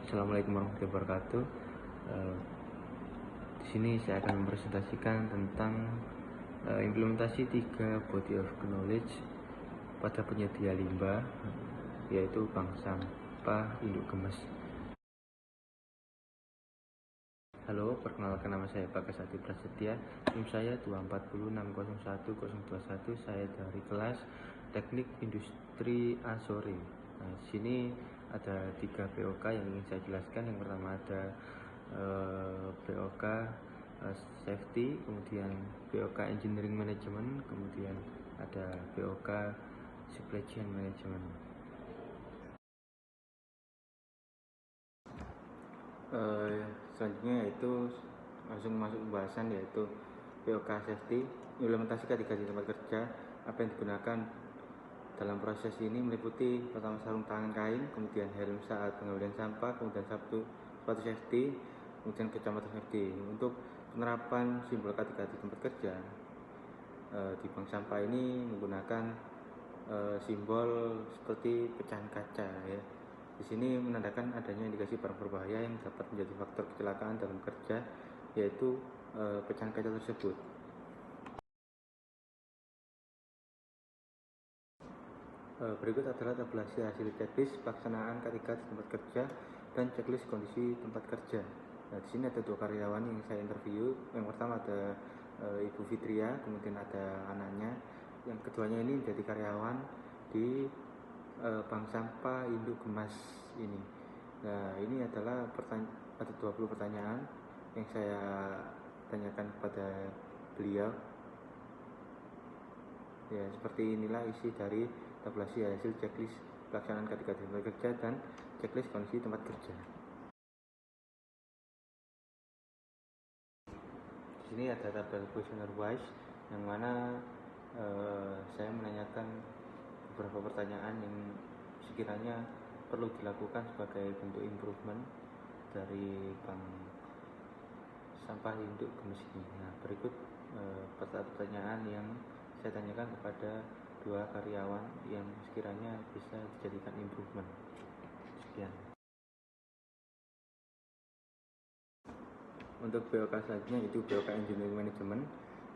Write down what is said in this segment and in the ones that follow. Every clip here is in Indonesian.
Assalamualaikum warahmatullahi wabarakatuh. Di sini saya akan mempresentasikan tentang implementasi 3 body of knowledge pada penyedia limbah, yaitu bank sampah induk gemes. Halo, perkenalkan nama saya Bagas Adi Prasetya. NIM saya 240601021. Saya dari kelas Teknik Industri Asore. Nah, di sini ada 3 BOK yang ingin saya jelaskan. Yang pertama ada BOK Safety, kemudian BOK Engineering Management, kemudian ada BOK Supply Chain Management. Selanjutnya yaitu langsung masuk pembahasan, yaitu BOK Safety. Implementasi K3 di tempat kerja. Apa yang digunakan dalam proses ini meliputi pertama sarung tangan kain, kemudian helm saat pengambilan sampah, kemudian sepatu safety, kemudian kacamata safety. Untuk penerapan simbol K3 di tempat kerja di bank sampah ini menggunakan simbol seperti pecahan kaca, ya. Di sini menandakan adanya indikasi barang berbahaya yang dapat menjadi faktor kecelakaan dalam kerja, yaitu pecahan kaca tersebut. Berikut adalah tabulasi hasil checklist pelaksanaan K3 di tempat kerja dan checklist kondisi tempat kerja. Nah, di sini ada 2 karyawan yang saya interview. Yang pertama ada Ibu Fitria, kemudian ada anaknya. Yang keduanya ini menjadi karyawan di bank sampah induk gemas ini. Nah, ini adalah ada 20 pertanyaan yang saya tanyakan kepada beliau. Ya, seperti inilah isi dari tabulasi hasil checklist pelaksanaan K3 di tempat kerja dan checklist kondisi tempat kerja. Di sini ada tabel questionnaire wise, yang mana saya menanyakan beberapa pertanyaan yang sekiranya perlu dilakukan sebagai bentuk improvement dari bank sampah induk gemes ini. Nah, berikut pertanyaan yang saya tanyakan kepada 2 karyawan yang sekiranya bisa dijadikan improvement. Sekian. Untuk BOK selanjutnya itu BOK Engineering Management.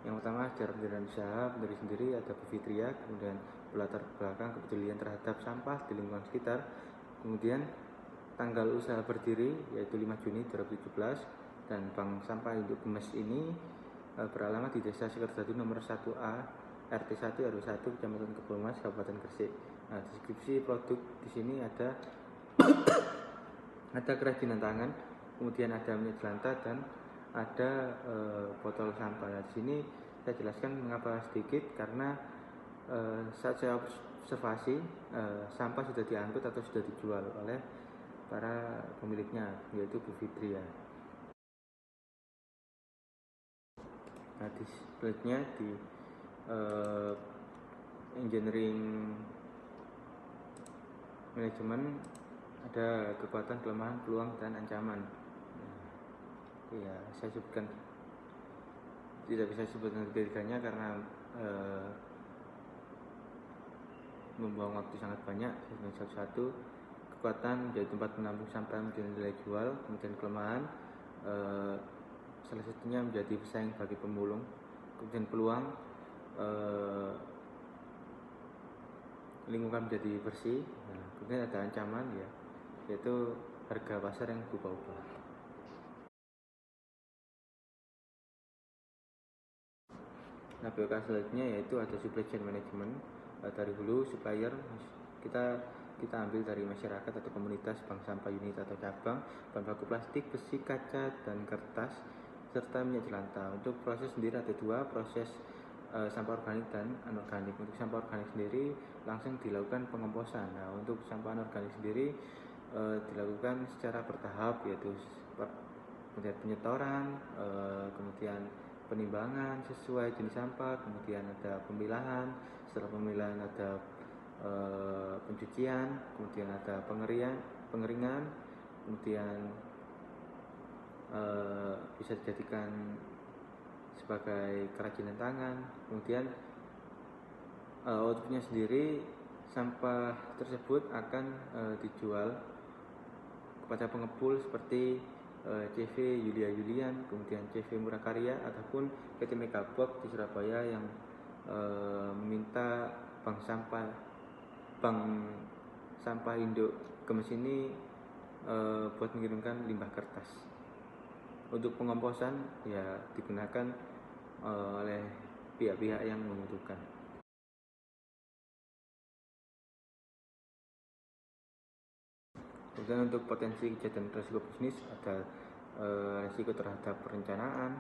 Yang pertama, sejarah pendirian usaha pendiri sendiri ada Bu Fitria, kemudian latar belakang kepedulian terhadap sampah di lingkungan sekitar, kemudian tanggal usaha berdiri yaitu 5 Juni 2017, dan bank sampah induk gemes ini beralamat di Desa Sekerdadu nomor 1A RT 1 RW 1 Kecamatan Kebomas Kabupaten Gresik. Nah, deskripsi produk di sini ada kerajinan tangan, kemudian ada minyak jelantah, dan ada botol sampah. Nah, di sini saya jelaskan mengapa sedikit, karena saat saya observasi sampah sudah diangkut atau sudah dijual oleh para pemiliknya, yaitu Bu Fitria. Nah, di selanjutnya di engineering manajemen ada kekuatan, kelemahan, peluang, dan ancaman. Ya, saya sebutkan, tidak bisa sebutkan tiga-tiganya karena membuang waktu sangat banyak. Satu-satu. Kekuatan menjadi tempat menampung sampah menjadi nilai jual, kemudian kelemahan salah satunya menjadi pesaing bagi pemulung, kemudian peluang lingkungan menjadi bersih. Nah, kemudian ada ancaman, ya, yaitu harga pasar yang berubah-ubah. Nah, BOK selanjutnya yaitu ada supply chain management. Dari hulu supplier kita ambil dari masyarakat atau komunitas, bank sampah unit atau cabang, bahan baku plastik, besi, kaca, dan kertas, serta minyak jelantah. Untuk proses sendiri ada 2, proses sampah organik dan anorganik. Untuk sampah organik sendiri langsung dilakukan pengomposan. Nah, untuk sampah anorganik sendiri dilakukan secara bertahap, yaitu kemudian penyetoran, kemudian penimbangan sesuai jenis sampah, kemudian ada pemilahan, setelah pemilahan ada pencucian, kemudian ada pengeringan, kemudian bisa dijadikan sebagai kerajinan tangan. Kemudian outputnya sendiri, sampah tersebut akan dijual kepada pengepul seperti CV Yulia Yulian, kemudian CV Murakarya ataupun PT Megabox di Surabaya yang meminta bank sampah induk Gemes ini buat mengirimkan limbah kertas. Untuk pengomposan ya digunakan oleh pihak-pihak yang membutuhkan. Kemudian untuk potensi kejadian resiko bisnis ada resiko terhadap perencanaan,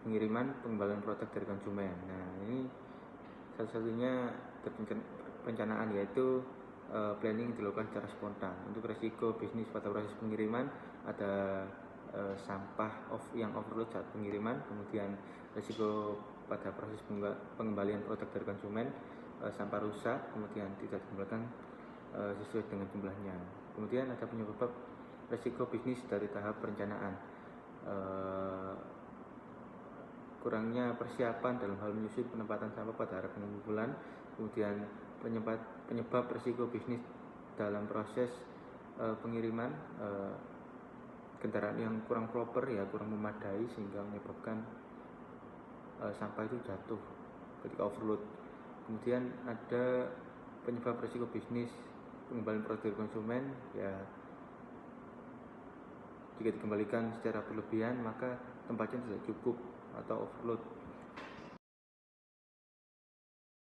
pengiriman, pengembalian produk dari konsumen. Nah ini salah satunya perencanaan, yaitu planning dilakukan secara spontan. Untuk resiko bisnis pada proses pengiriman ada sampah yang overload saat pengiriman, kemudian resiko pada proses pengembalian produk dari konsumen, sampah rusak, kemudian tidak dikembalikan sesuai dengan jumlahnya. Kemudian ada penyebab resiko bisnis dari tahap perencanaan, kurangnya persiapan dalam hal menyusun penempatan sampah pada area pengumpulan, kemudian penyebab resiko bisnis dalam proses pengiriman, kendaraan yang kurang proper ya kurang memadai sehingga menyebabkan sampah itu jatuh ketika overload. Kemudian ada penyebab resiko bisnis pengembalian produk konsumen, ya jika dikembalikan secara berlebihan maka tempatnya tidak cukup atau overload.